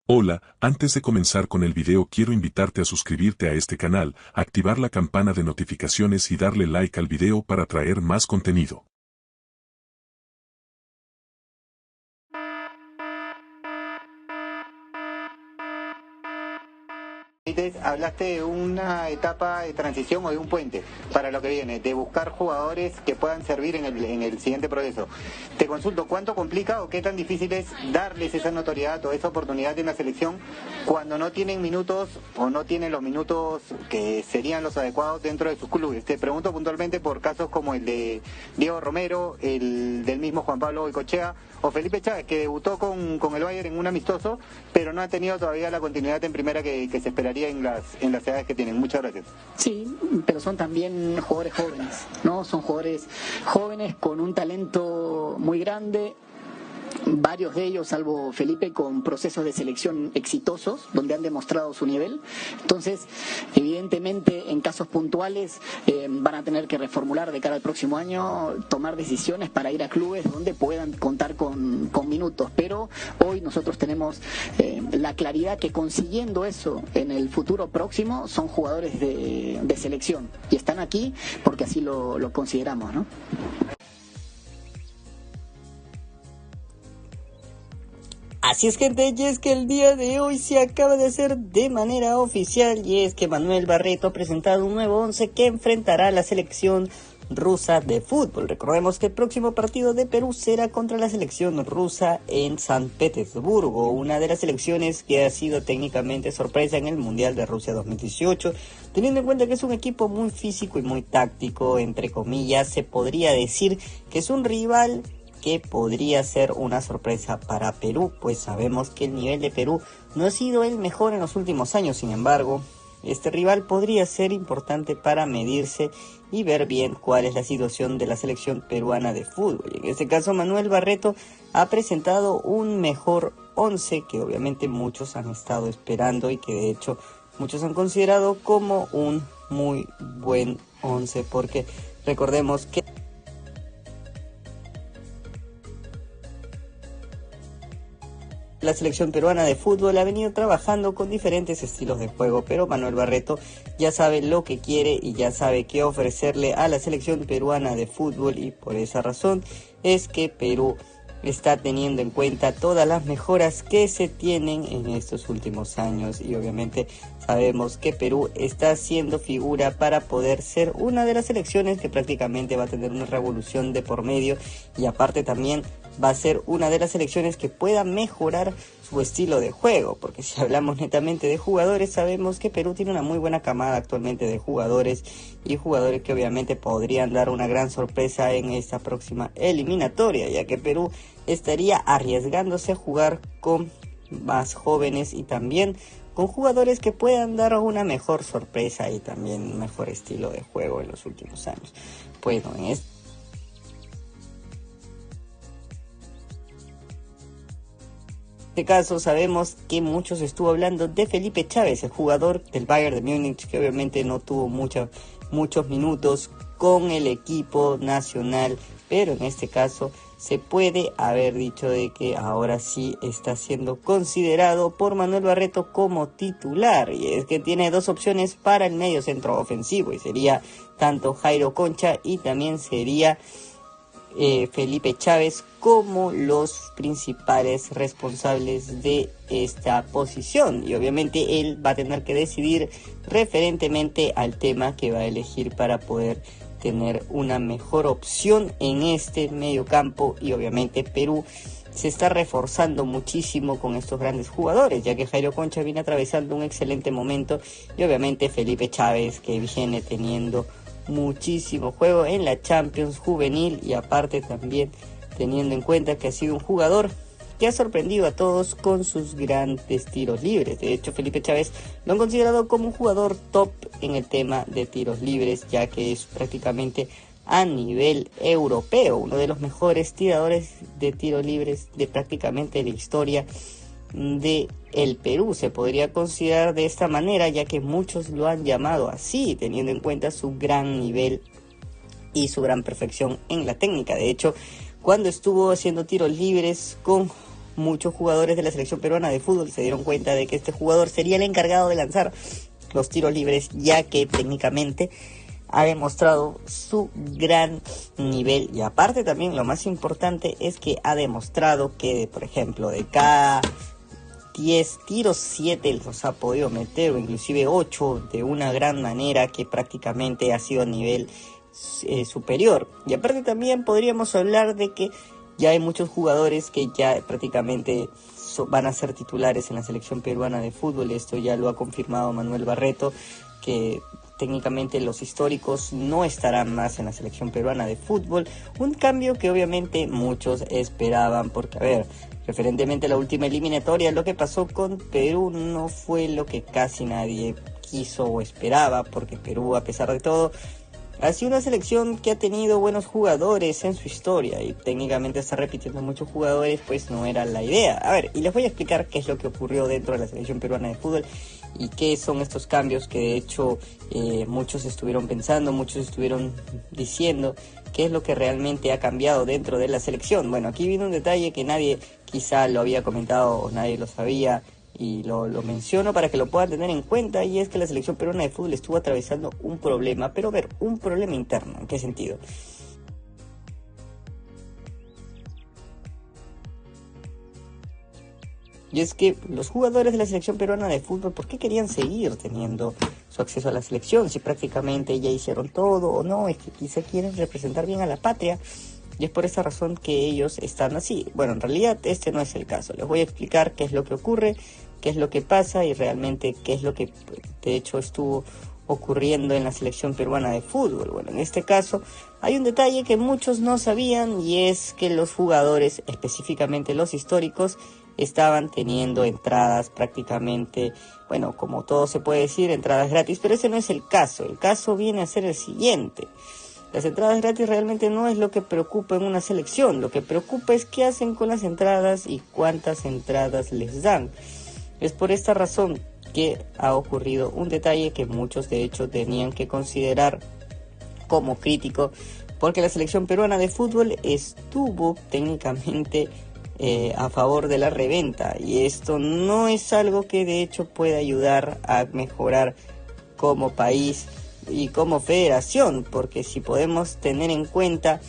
Hola, antes de comenzar con el video quiero invitarte a suscribirte a este canal, activar la campana de notificaciones y darle like al video para traer más contenido. Hablaste de una etapa de transición o de un puente para lo que viene, de buscar jugadores que puedan servir en el siguiente proceso. Te consulto, ¿cuánto complica o qué tan difícil es darles esa notoriedad o esa oportunidad en la selección cuando no tienen minutos o no tienen los minutos que serían los adecuados dentro de sus clubes? Te pregunto puntualmente por casos como el de Diego Romero, el del mismo Juan Pablo Goycochea o Felipe Chávez, que debutó con el Bayern en un amistoso, pero no ha tenido todavía la continuidad en primera que se esperaría en las edades que tienen. Muchas gracias. Sí, pero son también jugadores jóvenes, ¿no? Son jugadores jóvenes con un talento muy grande. Varios de ellos, salvo Felipe, con procesos de selección exitosos, donde han demostrado su nivel. Entonces, evidentemente, en casos puntuales, van a tener que reformular de cara al próximo año, tomar decisiones para ir a clubes donde puedan contar con minutos. Pero hoy nosotros tenemos la claridad que consiguiendo eso en el futuro próximo, son jugadores de selección. Y están aquí porque así lo consideramos, ¿no? Así es, gente, y es que el día de hoy se acaba de hacer de manera oficial, y es que Manuel Barreto ha presentado un nuevo 11 que enfrentará a la selección rusa de fútbol. Recordemos que el próximo partido de Perú será contra la selección rusa en San Petersburgo, una de las selecciones que ha sido técnicamente sorpresa en el Mundial de Rusia 2018, teniendo en cuenta que es un equipo muy físico y muy táctico, entre comillas. Se podría decir que es un rival que podría ser una sorpresa para Perú, pues sabemos que el nivel de Perú no ha sido el mejor en los últimos años. Sin embargo, este rival podría ser importante para medirse y ver bien cuál es la situación de la selección peruana de fútbol. Y en este caso, Manuel Barreto ha presentado un mejor 11 que obviamente muchos han estado esperando y que de hecho muchos han considerado como un muy buen 11, porque recordemos que la selección peruana de fútbol ha venido trabajando con diferentes estilos de juego, pero Manuel Barreto ya sabe lo que quiere y ya sabe qué ofrecerle a la selección peruana de fútbol, y por esa razón es que Perú está teniendo en cuenta todas las mejoras que se tienen en estos últimos años, y obviamente sabemos que Perú está haciendo figura para poder ser una de las selecciones que prácticamente va a tener una revolución de por medio, y aparte también va a ser una de las selecciones que pueda mejorar su estilo de juego, porque si hablamos netamente de jugadores, sabemos que Perú tiene una muy buena camada actualmente de jugadores, y jugadores que obviamente podrían dar una gran sorpresa en esta próxima eliminatoria, ya que Perú estaría arriesgándose a jugar con más jóvenes y también con jugadores que puedan dar una mejor sorpresa y también un mejor estilo de juego en los últimos años. Bueno, en este caso sabemos que muchos estuvo hablando de Felipe Chávez, el jugador del Bayern de Múnich, que obviamente no tuvo muchos minutos con el equipo nacional, pero en este caso se puede haber dicho de que ahora sí está siendo considerado por Manuel Barreto como titular, y es que tiene dos opciones para el medio centro ofensivo, y sería tanto Jairo Concha y también sería Felipe Chávez como los principales responsables de esta posición, y obviamente él va a tener que decidir referentemente al tema que va a elegir para poder tener una mejor opción en este medio campo. Y obviamente Perú se está reforzando muchísimo con estos grandes jugadores, ya que Jairo Concha viene atravesando un excelente momento, y obviamente Felipe Chávez, que viene teniendo muchísimo juego en la Champions juvenil, y aparte también teniendo en cuenta que ha sido un jugador que ha sorprendido a todos con sus grandes tiros libres. De hecho, Felipe Chávez lo han considerado como un jugador top en el tema de tiros libres, ya que es prácticamente a nivel europeo uno de los mejores tiradores de tiros libres de prácticamente la historia de el Perú. Se podría considerar de esta manera, ya que muchos lo han llamado así, teniendo en cuenta su gran nivel y su gran perfección en la técnica. De hecho, cuando estuvo haciendo tiros libres con muchos jugadores de la selección peruana de fútbol se dieron cuenta de que este jugador sería el encargado de lanzar los tiros libres, ya que técnicamente ha demostrado su gran nivel. Y aparte también lo más importante es que ha demostrado que, por ejemplo, de cada 10 tiros, 7 los ha podido meter, o inclusive 8, de una gran manera, que prácticamente ha sido a nivel superior. Y aparte también podríamos hablar de que ya hay muchos jugadores que ya prácticamente van a ser titulares en la selección peruana de fútbol. Esto ya lo ha confirmado Manuel Barreto, que técnicamente los históricos no estarán más en la selección peruana de fútbol. Un cambio que obviamente muchos esperaban, porque a ver, referentemente a la última eliminatoria, lo que pasó con Perú no fue lo que casi nadie quiso o esperaba, porque Perú, a pesar de todo, ha sido una selección que ha tenido buenos jugadores en su historia, y técnicamente está repitiendo muchos jugadores, pues no era la idea. A ver, y les voy a explicar qué es lo que ocurrió dentro de la selección peruana de fútbol y qué son estos cambios que de hecho muchos estuvieron pensando, muchos estuvieron diciendo qué es lo que realmente ha cambiado dentro de la selección. Bueno, aquí viene un detalle que nadie quizá lo había comentado o nadie lo sabía, y lo menciono para que lo puedan tener en cuenta, y es que la selección peruana de fútbol estuvo atravesando un problema, pero a ver, un problema interno. ¿En qué sentido? Y es que los jugadores de la selección peruana de fútbol, ¿por qué querían seguir teniendo su acceso a la selección si prácticamente ya hicieron todo? O no, es que quizá quieren representar bien a la patria, y es por esa razón que ellos están así. Bueno, en realidad este no es el caso. Les voy a explicar qué es lo que ocurre, qué es lo que pasa y realmente qué es lo que de hecho estuvo ocurriendo en la selección peruana de fútbol. Bueno, en este caso hay un detalle que muchos no sabían, y es que los jugadores, específicamente los históricos, estaban teniendo entradas prácticamente, bueno, como todo se puede decir, entradas gratis, pero ese no es el caso. El caso viene a ser el siguiente: las entradas gratis realmente no es lo que preocupa en una selección. Lo que preocupa es qué hacen con las entradas y cuántas entradas les dan. Es por esta razón que ha ocurrido un detalle que muchos de hecho tenían que considerar como crítico, porque la selección peruana de fútbol estuvo técnicamente a favor de la reventa, y esto no es algo que de hecho pueda ayudar a mejorar como país y como federación, porque si podemos tener en cuenta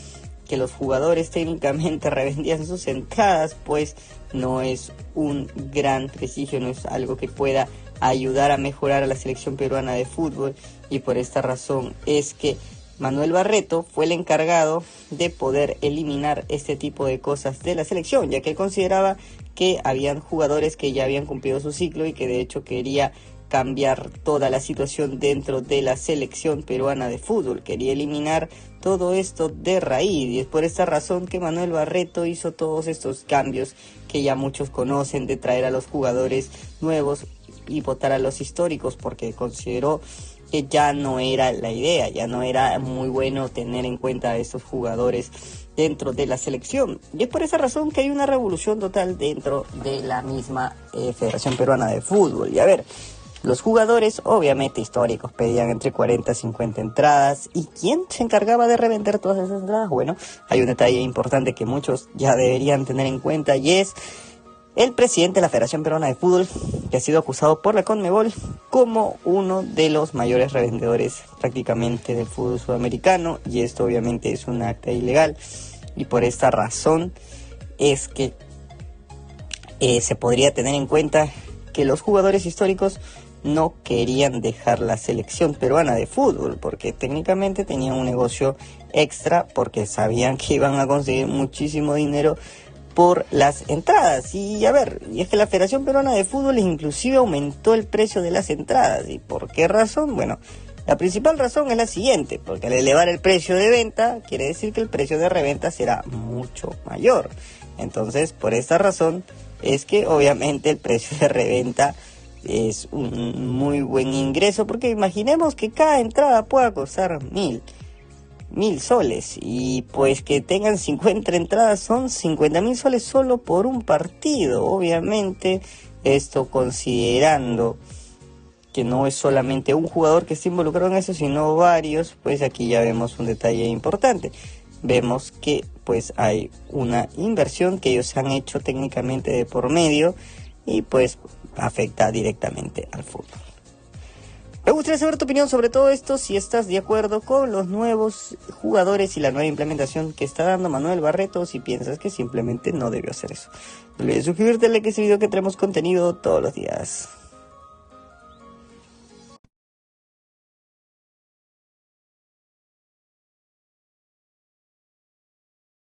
que los jugadores técnicamente revendían sus entradas, pues no es un gran prestigio, no es algo que pueda ayudar a mejorar a la selección peruana de fútbol, y por esta razón es que Manuel Barreto fue el encargado de poder eliminar este tipo de cosas de la selección, ya que él consideraba que habían jugadores que ya habían cumplido su ciclo y que de hecho quería cambiar toda la situación dentro de la selección peruana de fútbol. Quería eliminar todo esto de raíz, y es por esta razón que Manuel Barreto hizo todos estos cambios que ya muchos conocen, de traer a los jugadores nuevos y votar a los históricos, porque consideró que ya no era la idea, ya no era muy bueno tener en cuenta a estos jugadores dentro de la selección. Y es por esa razón que hay una revolución total dentro de la misma Federación Peruana de Fútbol. Y a ver, los jugadores obviamente históricos pedían entre 40 y 50 entradas. ¿Y quién se encargaba de revender todas esas entradas? Bueno, hay un detalle importante que muchos ya deberían tener en cuenta, y es el presidente de la Federación Peruana de Fútbol, que ha sido acusado por la Conmebol como uno de los mayores revendedores prácticamente del fútbol sudamericano, y esto obviamente es un acta ilegal, y por esta razón es que se podría tener en cuenta que los jugadores históricos no querían dejar la selección peruana de fútbol, porque técnicamente tenían un negocio extra, porque sabían que iban a conseguir muchísimo dinero por las entradas. Y a ver, y es que la Federación Peruana de Fútbol inclusive aumentó el precio de las entradas. ¿Y por qué razón? Bueno, la principal razón es la siguiente: porque al elevar el precio de venta, quiere decir que el precio de reventa será mucho mayor. Entonces, por esta razón es que obviamente el precio de reventa es un muy buen ingreso, porque imaginemos que cada entrada pueda costar 1.000 soles, y pues que tengan 50 entradas son 50.000 soles solo por un partido. Obviamente esto considerando que no es solamente un jugador que está involucrado en eso, sino varios, pues aquí ya vemos un detalle importante. vemos que pues hay una inversión que ellos han hecho técnicamente de por medio y pues afecta directamente al fútbol. Me gustaría saber tu opinión sobre todo esto, si estás de acuerdo con los nuevos jugadores y la nueva implementación que está dando Manuel Barreto, o si piensas que simplemente no debió hacer eso. No olvides suscribirte, like este video, que traemos contenido todos los días.